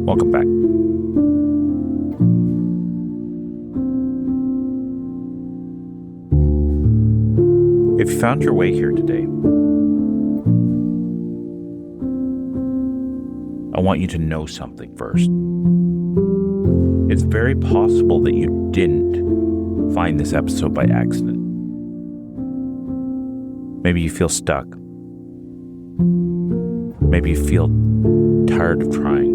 Welcome back. If you found your way here today, I want you to know something first. It's very possible that you didn't find this episode by accident. Maybe you feel stuck. Maybe you feel tired of trying.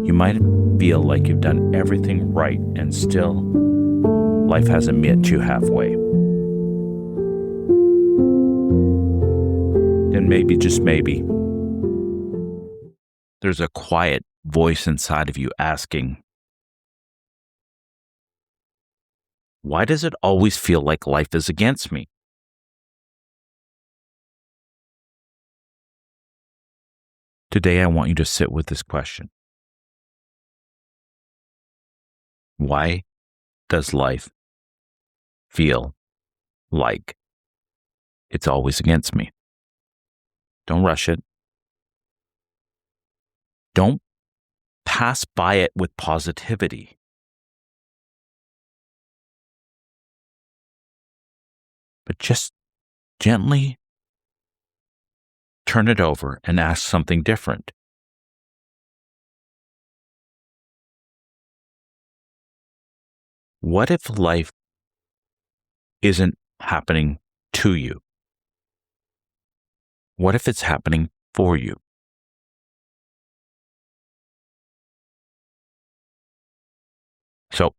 You might feel like you've done everything right and still life hasn't met you halfway. And maybe, just maybe, there's a quiet voice inside of you asking, why does it always feel like life is against me? Today, I want you to sit with this question. Why does life feel like it's always against me? Don't rush it. Don't pass by it with positivity. But just gently turn it over and ask something different. What if life isn't happening to you? What if it's happening for you? So,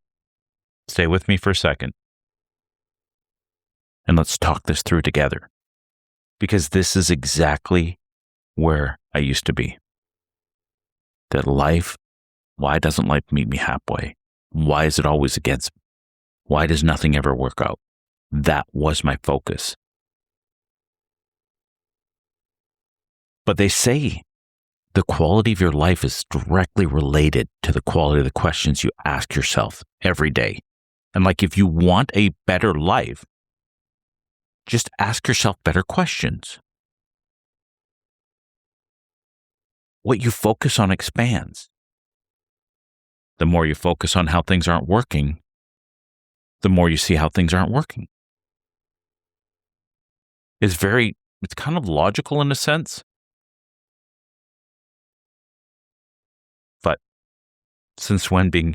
stay with me for a second. And let's talk this through together. Because this is exactly where I used to be. That life, why doesn't life meet me halfway? Why is it always against me? Why does nothing ever work out? That was my focus. But they say the quality of your life is directly related to the quality of the questions you ask yourself every day. And like, if you want a better life, just ask yourself better questions. What you focus on expands. The more you focus on how things aren't working, the more you see how things aren't working. It's kind of logical in a sense. But since when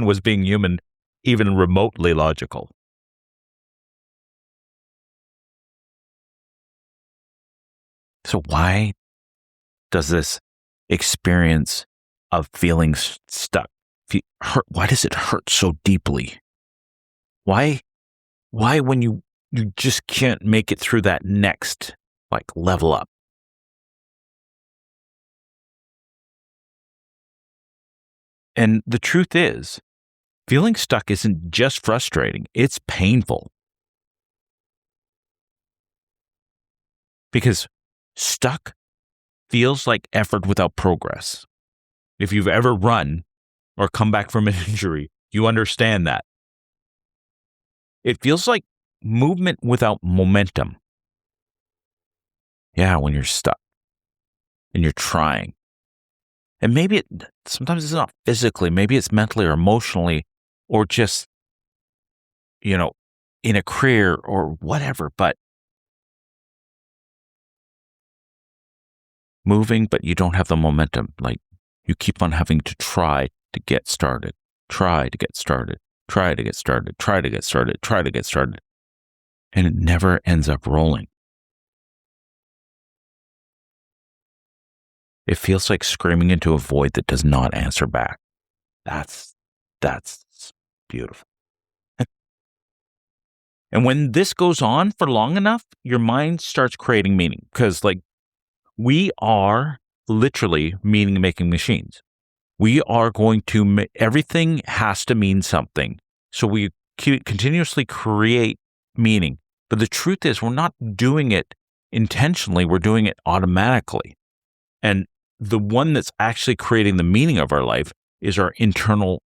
was being human even remotely logical? So why does this experience of feeling stuck hurt? Why does it hurt so deeply? Why when you just can't make it through that next level up? And the truth is, feeling stuck isn't just frustrating, it's painful. Because stuck feels like effort without progress. If you've ever run or come back from an injury, you understand that. It feels like movement without momentum. Yeah, when you're stuck and you're trying. And maybe sometimes it's not physically, maybe it's mentally or emotionally, or just, in a career or whatever, but moving, but you don't have the momentum. Like, you keep on having to try to get started, try to get started, try to get started, try to get started, try to get started. And it never ends up rolling. It feels like screaming into a void that does not answer back. That's beautiful. And when this goes on for long enough, your mind starts creating meaning, because we are literally meaning-making machines. We are going to, everything has to mean something. So we continuously create meaning. But the truth is, we're not doing it intentionally. We're doing it automatically. And the one that's actually creating the meaning of our life is our internal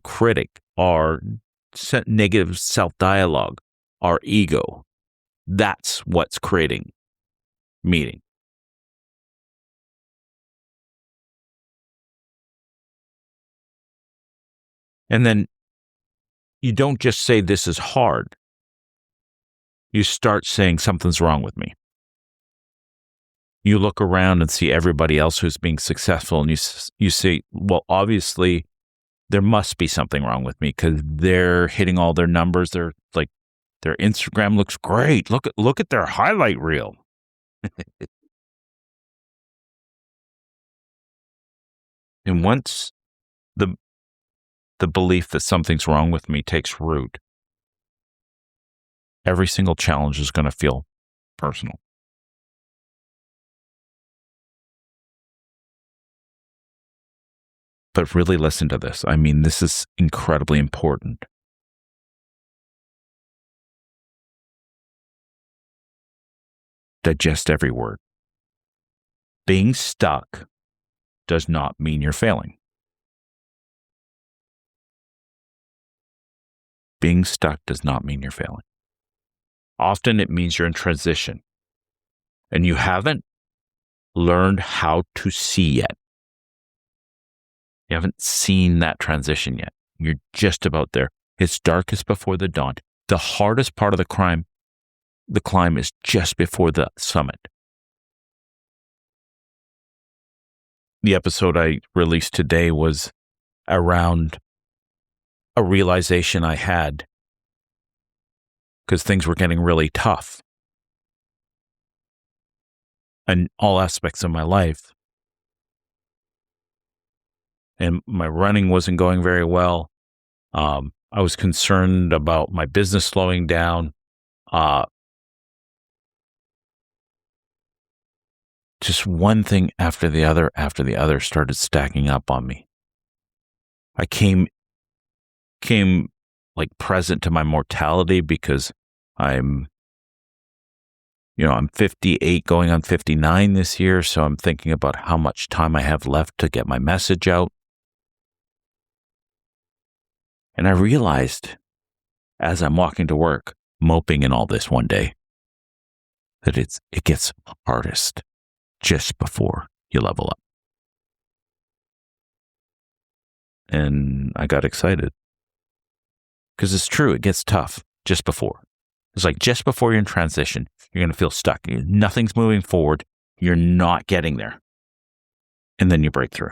critic, our negative self-dialogue, our ego. That's what's creating meaning. And then you don't just say this is hard. You start saying something's wrong with me. You look around and see everybody else who's being successful, and you say, well, obviously there must be something wrong with me because they're hitting all their numbers. They're like, their Instagram looks great. Look at their highlight reel. And once the belief that something's wrong with me takes root, every single challenge is going to feel personal. But really listen to this. I mean, this is incredibly important. Digest every word. Being stuck does not mean you're failing. Being stuck does not mean you're failing. Often it means you're in transition and you haven't learned how to see yet. You haven't seen that transition yet. You're just about there. It's darkest before the dawn. The hardest part of the climb is just before the summit. The episode I released today was around a realization I had because things were getting really tough in all aspects of my life. And my running wasn't going very well. I was concerned about my business slowing down. Just one thing after the other started stacking up on me. I came like present to my mortality because I'm 58 going on 59 this year. So I'm thinking about how much time I have left to get my message out. And I realized as I'm walking to work, moping in all this one day, that it gets hardest just before you level up. And I got excited because it's true. It gets tough just before. It's like just before you're in transition, you're going to feel stuck. Nothing's moving forward. You're not getting there. And then you break through.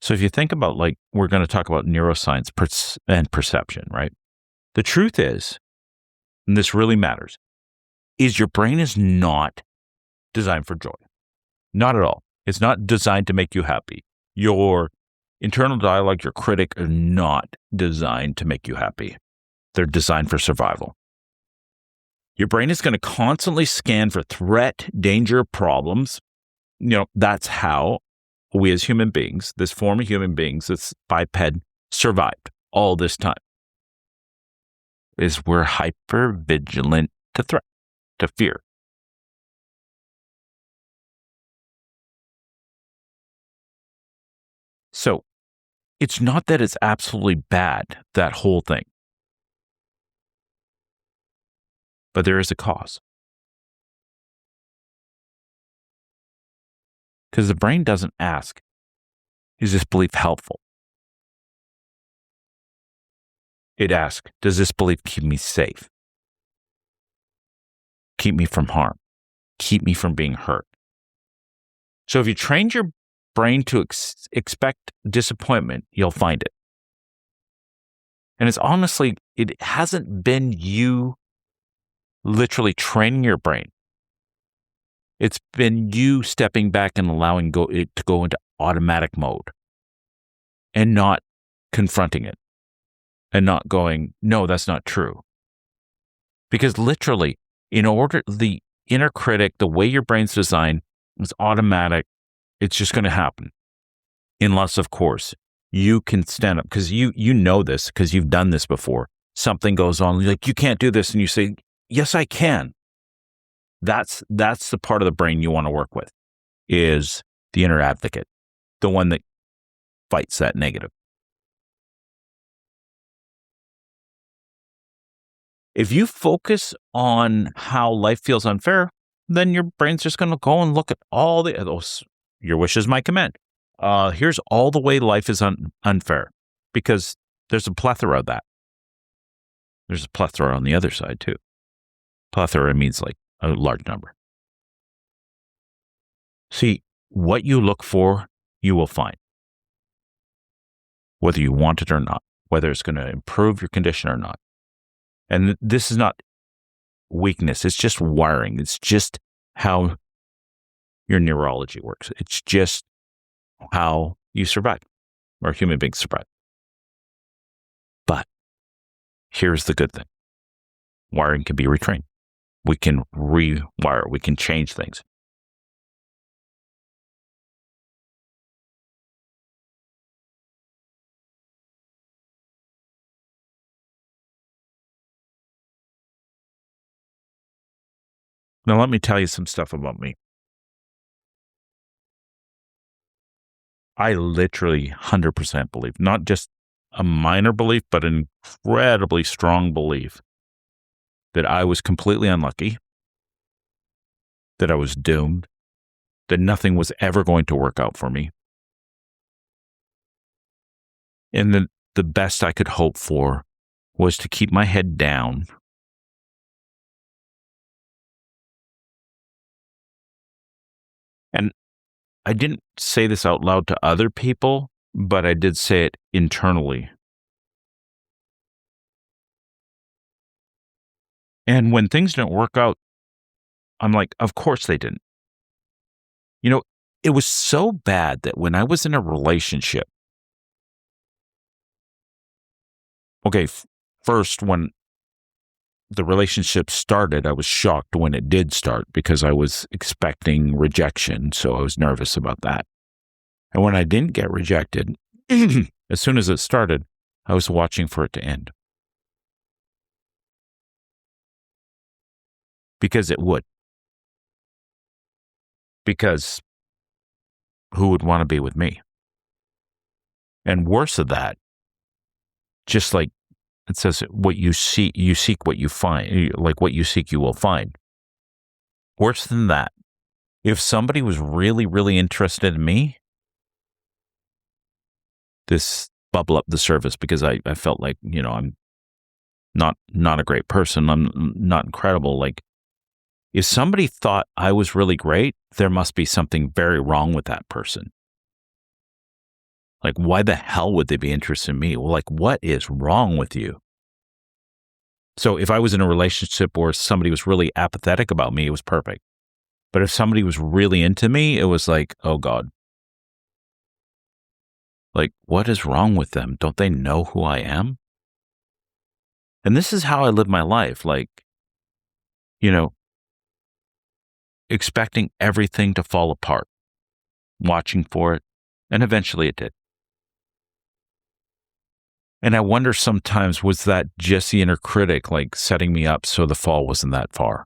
So if you think about, like, we're going to talk about neuroscience and perception, right? The truth is, and this really matters, is your brain is not designed for joy. Not at all. It's not designed to make you happy. Your internal dialogue, your critic, are not designed to make you happy. They're designed for survival. Your brain is going to constantly scan for threat, danger, problems. That's how we as human beings, this form of human beings, this biped, survived all this time. Is we're hyper vigilant to threat, to fear. So it's not that it's absolutely bad, that whole thing. But there is a cause. Because the brain doesn't ask, is this belief helpful? It asks, does this belief keep me safe? Keep me from harm? Keep me from being hurt? So if you trained your brain to expect disappointment, you'll find it. And it's honestly, it hasn't been you literally training your brain. It's been you stepping back and allowing it to go into automatic mode and not confronting it and not going, no, that's not true. Because literally, the inner critic, the way your brain's designed, is automatic. It's just going to happen. Unless, of course, you can stand up because you know this because you've done this before. Something goes on, you're like, you can't do this. And you say, yes, I can. That's the part of the brain you want to work with, is the inner advocate, the one that fights that negative. If you focus on how life feels unfair, then your brain's just going to go and look at all those. Your wish is my command. Here's all the way life is unfair, because there's a plethora of that. There's a plethora on the other side too. Plethora means like a large number. See, what you look for, you will find. Whether you want it or not, whether it's going to improve your condition or not. And this is not weakness. It's just wiring. It's just how your neurology works. It's just how you survive, or human beings survive. But here's the good thing. Wiring can be retrained. We can rewire. We can change things. Now, let me tell you some stuff about me. I literally 100% believe, not just a minor belief, but an incredibly strong belief that I was completely unlucky, that I was doomed, that nothing was ever going to work out for me. And that the best I could hope for was to keep my head down and I didn't say this out loud to other people, but I did say it internally. And when things didn't work out, I'm like, of course they didn't. You know, it was so bad that when I was in a relationship, okay, first, when the relationship started, I was shocked when it did start because I was expecting rejection. So I was nervous about that. And when I didn't get rejected, as soon as it started, I was watching for it to end. Because it would. Because who would want to be with me? And worse of that, just like it says, what you seek what you find, like what you seek, you will find. Worse than that, if somebody was really, really interested in me, this bubble up the surface because I felt like, I'm not a great person. I'm not incredible. Like, if somebody thought I was really great, there must be something very wrong with that person. Like, why the hell would they be interested in me? Well, like, what is wrong with you? So if I was in a relationship where somebody was really apathetic about me, it was perfect. But if somebody was really into me, it was like, oh God. Like, what is wrong with them? Don't they know who I am? And this is how I live my life. Like, expecting everything to fall apart, watching for it, and eventually it did. And I wonder sometimes, was that just the inner critic, like setting me up so the fall wasn't that far?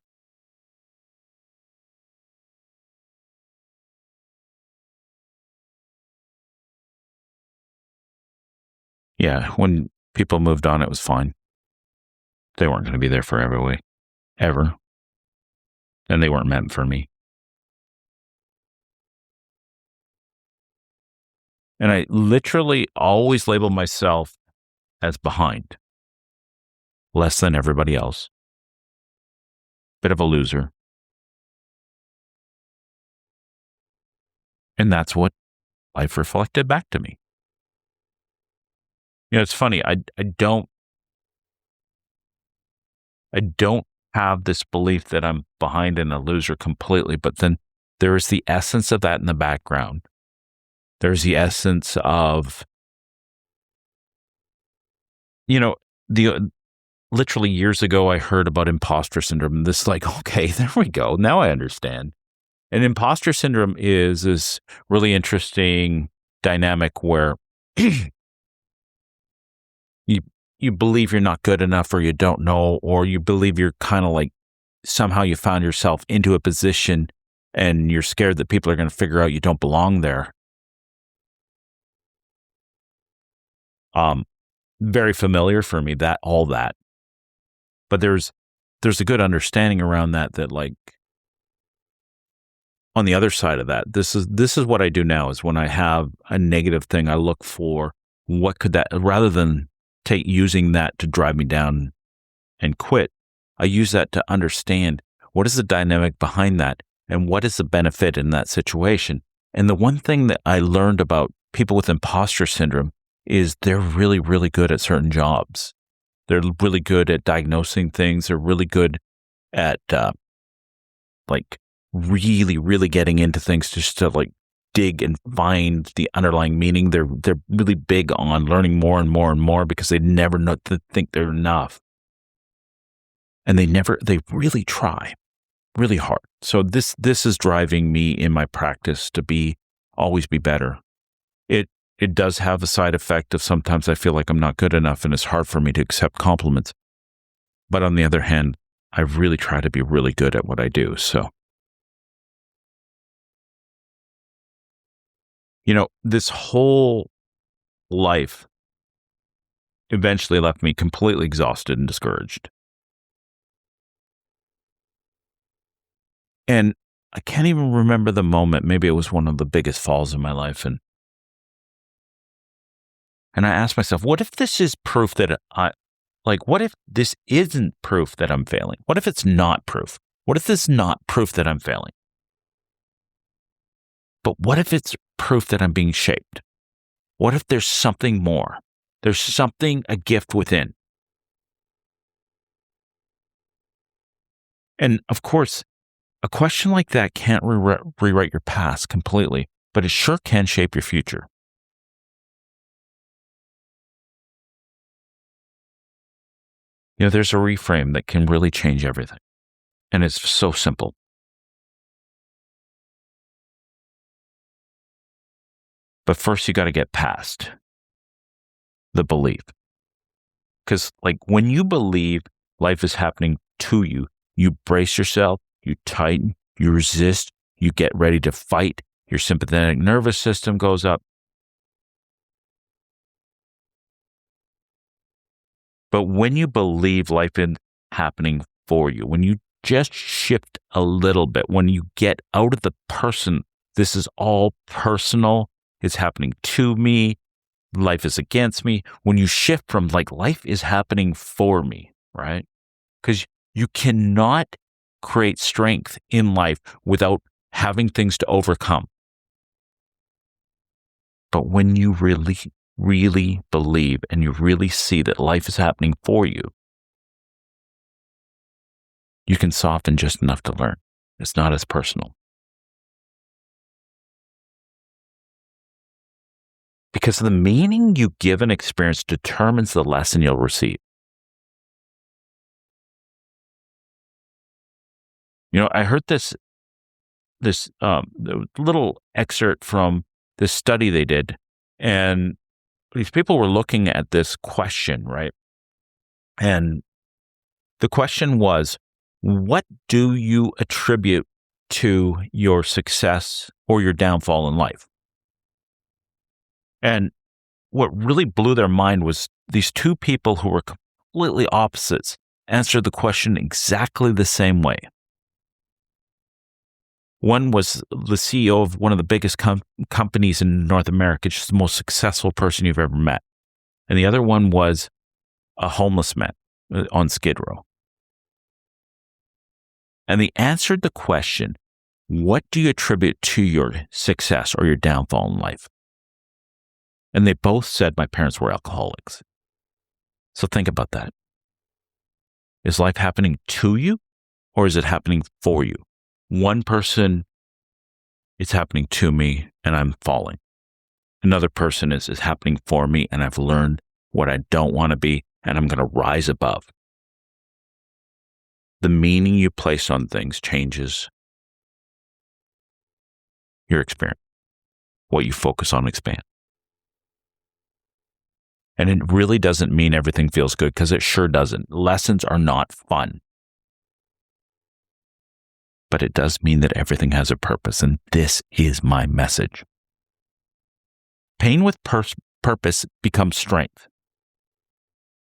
Yeah, when people moved on, it was fine. They weren't going to be there forever, ever. And they weren't meant for me. And I literally always label myself as behind, less than everybody else, bit of a loser. And that's what life reflected back to me. It's funny. I don't have this belief that I'm behind and a loser completely, but then there is the essence of that in the background. There's the essence of, literally years ago, I heard about imposter syndrome. And this, like, okay, there we go. Now I understand. And imposter syndrome is this really interesting dynamic where you believe you're not good enough, or you don't know, or you believe you're kind of like somehow you found yourself into a position and you're scared that people are going to figure out you don't belong there. Very familiar for me, all that. But there's a good understanding around that like on the other side of that, this is what I do now is when I have a negative thing, I look for what could that, rather than using that to drive me down and quit, I use that to understand what is the dynamic behind that and what is the benefit in that situation. And the one thing that I learned about people with imposter syndrome is they're really, really good at certain jobs. They're really good at diagnosing things. They're really good at like really, really getting into things just to like dig and find the underlying meaning. They're really big on learning more and more and more because they never think they're enough. And they really try really hard. So this is driving me in my practice to always be better. It does have a side effect of sometimes I feel like I'm not good enough and it's hard for me to accept compliments. But on the other hand, I really try to be really good at what I do. So, this whole life eventually left me completely exhausted and discouraged. And I can't even remember the moment. Maybe it was one of the biggest falls in my life. And I asked myself, what if this is proof that what if this isn't proof that I'm failing? What if it's not proof? What if this is not proof that I'm failing? But what if it's proof that I'm being shaped? What if there's something more? There's something, a gift within. And of course, a question like that can't rewrite your past completely, but it sure can shape your future. There's a reframe that can really change everything. And it's so simple. But first, you got to get past the belief. Because, when you believe life is happening to you, you brace yourself, you tighten, you resist, you get ready to fight, your sympathetic nervous system goes up. But when you believe life is happening for you, when you just shift a little bit, when you get out of the person, this is all personal, it's happening to me, life is against me. When you shift from life is happening for me, right? Because you cannot create strength in life without having things to overcome. But when you really, really believe and you really see that life is happening for you, you can soften just enough to learn. It's not as personal. Because the meaning you give an experience determines the lesson you'll receive. I heard this little excerpt from this study they did, and these people were looking at this question, right? And the question was, what do you attribute to your success or your downfall in life? And what really blew their mind was these two people who were completely opposites answered the question exactly the same way. One was the CEO of one of the biggest companies in North America, just the most successful person you've ever met. And the other one was a homeless man on Skid Row. And they answered the question, what do you attribute to your success or your downfall in life? And they both said, my parents were alcoholics. So think about that. Is life happening to you or is it happening for you? One person, it's happening to me and I'm falling. Another person is happening for me and I've learned what I don't want to be and I'm going to rise above. The meaning you place on things changes your experience. What you focus on expands. And it really doesn't mean everything feels good because it sure doesn't. Lessons are not fun. But it does mean that everything has a purpose, and this is my message. Pain with purpose becomes strength.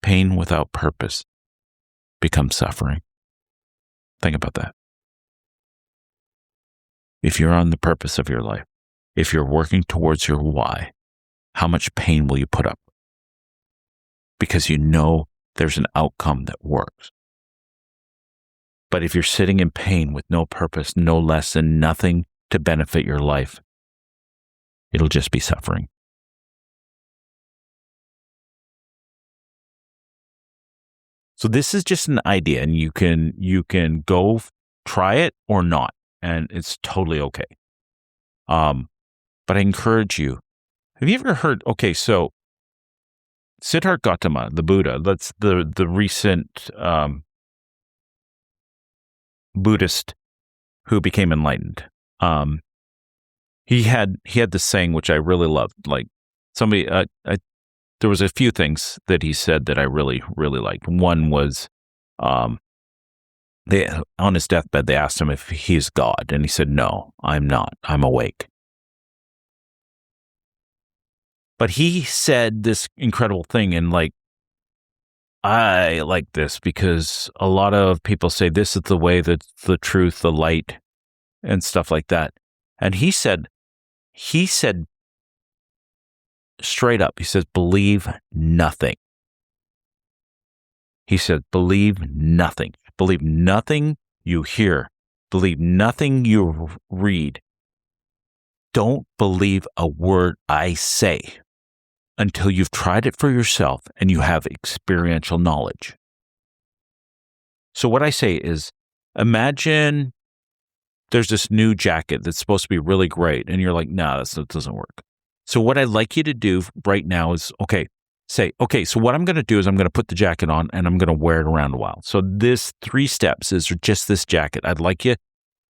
Pain without purpose becomes suffering. Think about that. If you're on the purpose of your life, if you're working towards your why, how much pain will you put up? Because you know there's an outcome that works. But if you're sitting in pain with no purpose, no lesson, nothing to benefit your life, it'll just be suffering. So this is just an idea, and you can go try it or not, and it's totally okay. But I encourage you. Have you ever heard? Okay, so Siddhartha Gautama, the Buddha, that's the recent Buddhist who became enlightened. He had this saying which I really loved. Like somebody, there was a few things that he said that I really, really liked. One was, on his deathbed, they asked him if he's God, and he said, "No, I'm not. I'm awake." But he said this incredible thing, and like, I like this because a lot of people say this is the way, that the truth, the light, and stuff like that. And he said straight up, he says, believe nothing. He said, believe nothing. Believe nothing you hear. Believe nothing you read. Don't believe a word I say until you've tried it for yourself and you have experiential knowledge. So what I say is, imagine there's this new jacket that's supposed to be really great, and you're like, nah, that doesn't work. So what I'd like you to do right now is, so what I'm going to do is I'm going to put the jacket on and I'm going to wear it around a while. So this 3 steps is just this jacket. I'd like you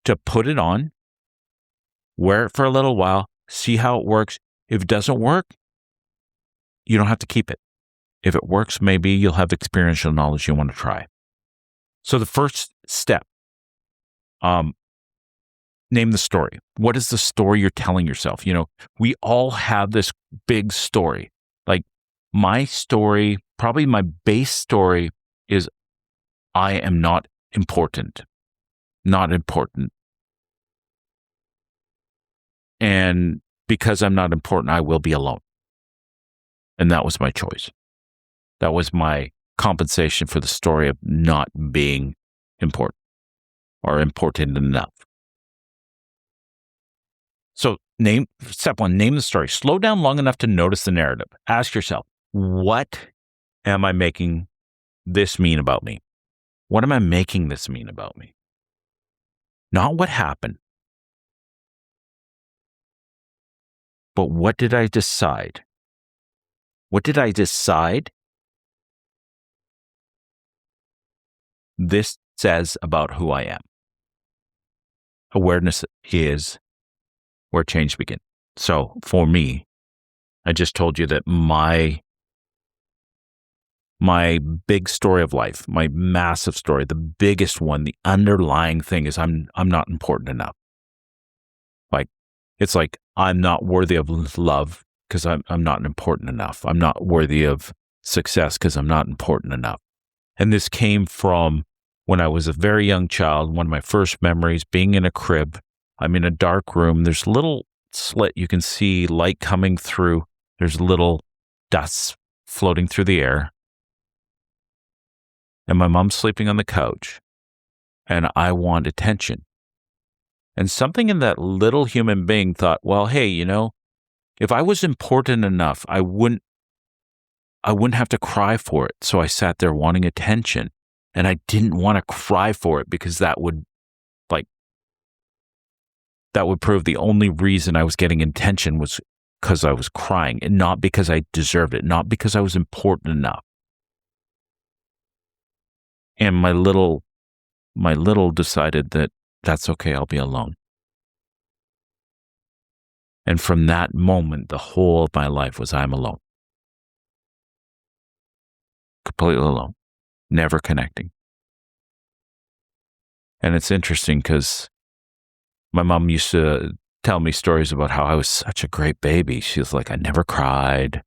to put it on, wear it for a little while, see how it works. If it doesn't work, you don't have to keep it. If it works, maybe you'll have experiential knowledge you want to try. So the first step, name the story. What is the story you're telling yourself? You know, we all have this big story. Like my story, probably my base story is, I am not important. Not important. And because I'm not important, I will be alone. And that was my choice. That was my compensation for the story of not being important or important enough. So step 1, name the story. Slow down long enough to notice the narrative. Ask yourself, what am I making this mean about me? What am I making this mean about me? Not what happened, but what did I decide? What did I decide this says about who I am? Awareness is where change begins. So for me, I just told you that my big story of life, my massive story, the biggest one, the underlying thing is I'm not important enough. Like, it's like I'm not worthy of love because I'm not important enough. I'm not worthy of success because I'm not important enough. And this came from when I was a very young child. One of my first memories, being in a crib. I'm in a dark room. There's a little slit. You can see light coming through. There's little dust floating through the air. And my mom's sleeping on the couch. And I want attention. And something in that little human being thought, well, hey, you know, if I was important enough, I wouldn't have to cry for it. So I sat there wanting attention. And I didn't want to cry for it because that would prove the only reason I was getting attention was because I was crying, and not because I deserved it, not because I was important enough. And my little decided that that's okay, I'll be alone. And from that moment, the whole of my life was I'm alone. Completely alone. Never connecting. And it's interesting because my mom used to tell me stories about how I was such a great baby. She was like, I never cried.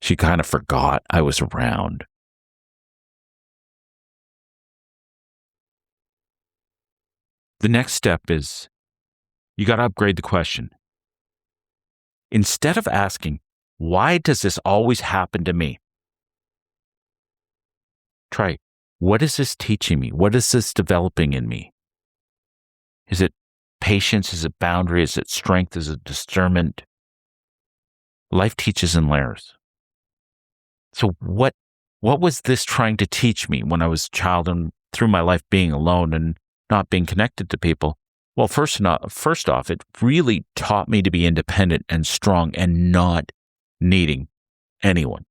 She kind of forgot I was around. The next step is you got to upgrade the question. Instead of asking, why does this always happen to me? Try, what is this teaching me? What is this developing in me? Is it patience? Is it boundary? Is it strength? Is it discernment? Life teaches in layers. So what was this trying to teach me when I was a child and through my life being alone and not being connected to people? Well, first off, it really taught me to be independent and strong and not needing anyone.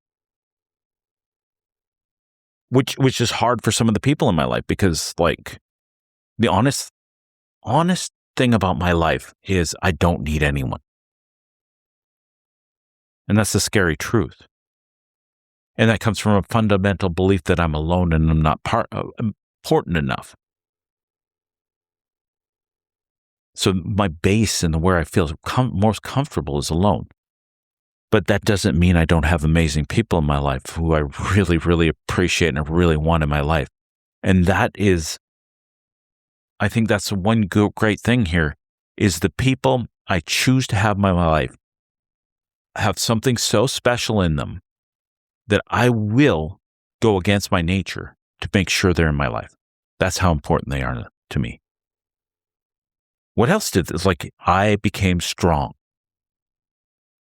Which is hard for some of the people in my life because like the honest thing about my life is I don't need anyone. And that's the scary truth. And that comes from a fundamental belief that I'm alone and I'm not important enough. So my base and where I feel most comfortable is alone. But that doesn't mean I don't have amazing people in my life who I really, really appreciate and I really want in my life. And that is, I think that's the one great thing here is the people I choose to have in my life have something so special in them that I will go against my nature to make sure they're in my life. That's how important they are to me. What else did this? Like I became strong.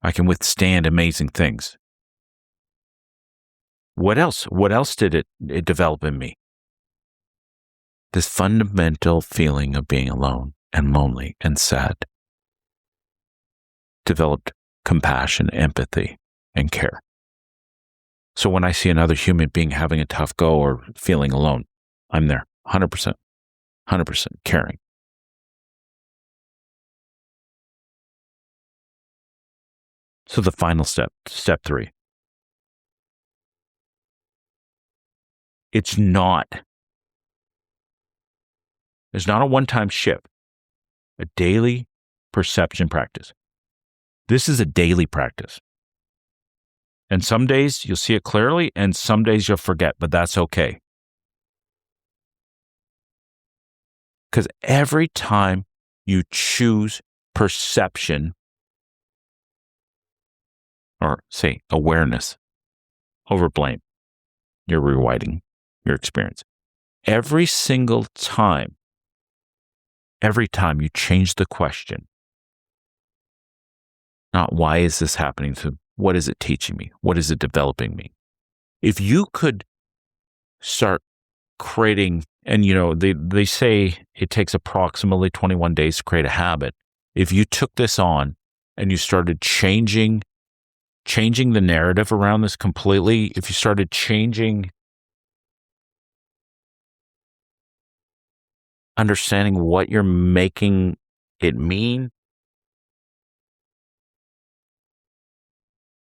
I can withstand amazing things. What else? What else did it develop in me? This fundamental feeling of being alone and lonely and sad. Developed compassion, empathy, and care. So when I see another human being having a tough go or feeling alone, I'm there 100%, 100% caring. So the final step 3. There's not a one-time shift, a daily perception practice. This is a daily practice. And some days you'll see it clearly and some days you'll forget, but that's okay. Because every time you choose perception, or say awareness over blame, you're rewriting your experience. Every single time you change the question, not why is this happening to what is it teaching me? What is it developing me? If you could start creating, and they say it takes approximately 21 days to create a habit. If you took this on and you started changing the narrative around this completely, if you started changing, understanding what you're making it mean,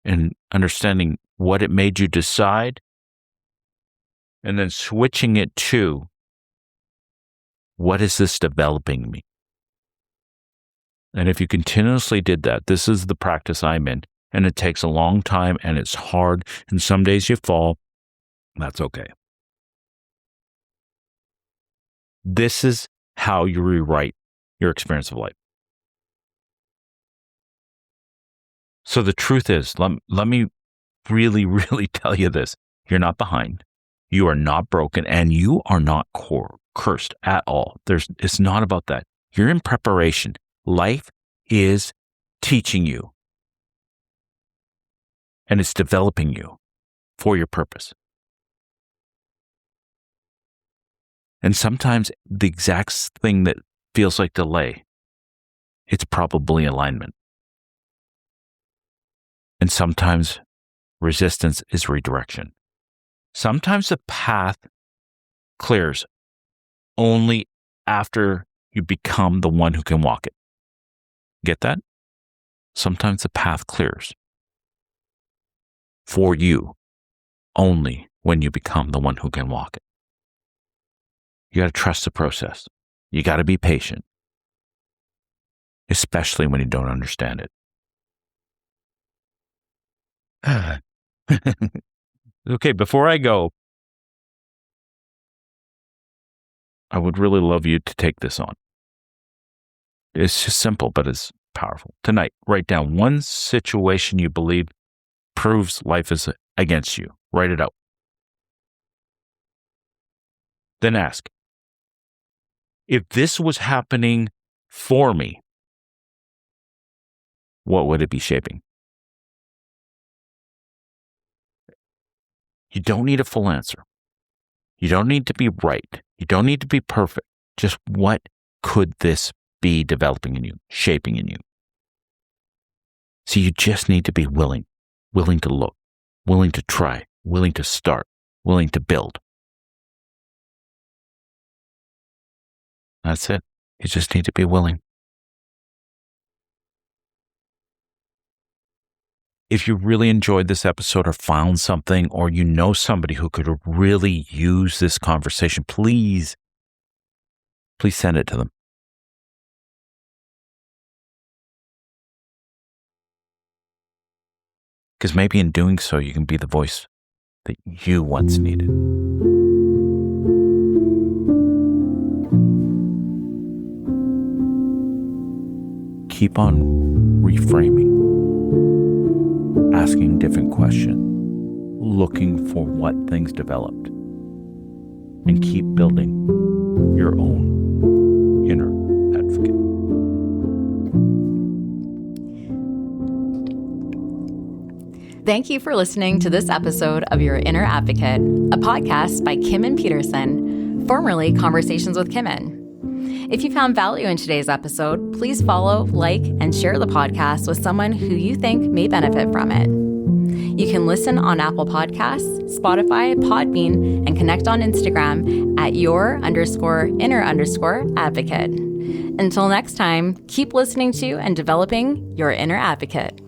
and understanding what it made you decide, and then switching it to, what is this developing me? And if you continuously did that, this is the practice I'm in, and it takes a long time, and it's hard, and some days you fall. That's okay. This is how you rewrite your experience of life. So the truth is, let me really, really tell you this. You're not behind. You are not broken, and you are not cursed at all. It's not about that. You're in preparation. Life is teaching you, and it's developing you for your purpose. And sometimes the exact thing that feels like delay, it's probably alignment. And sometimes resistance is redirection. Sometimes the path clears only after you become the one who can walk it. Get that? Sometimes the path clears for you only when you become the one who can walk it. You got to trust the process. You got to be patient, especially when you don't understand it. Okay, before I go, I would really love you to take this on. It's just simple, but it's powerful. Tonight, write down one situation you believe proves life is against you. Write it out. Then ask, if this was happening for me, what would it be shaping? You don't need a full answer. You don't need to be right. You don't need to be perfect. Just what could this be developing in you, shaping in you? So you just need to be willing to look, willing to try, willing to start, willing to build. That's it. You just need to be willing. If you really enjoyed this episode or found something, or you know somebody who could really use this conversation, please send it to them. Because maybe in doing so, you can be the voice that you once needed. Keep on reframing, asking different questions, looking for what things developed, and keep building your own inner advocate. Thank you for listening to this episode of Your Inner Advocate, a podcast by Kimen Petersen, formerly Conversations with Kimen. If you found value in today's episode, please follow, like, and share the podcast with someone who you think may benefit from it. You can listen on Apple Podcasts, Spotify, Podbean, and connect on Instagram at your_inner_advocate. Until next time, keep listening to and developing your inner advocate.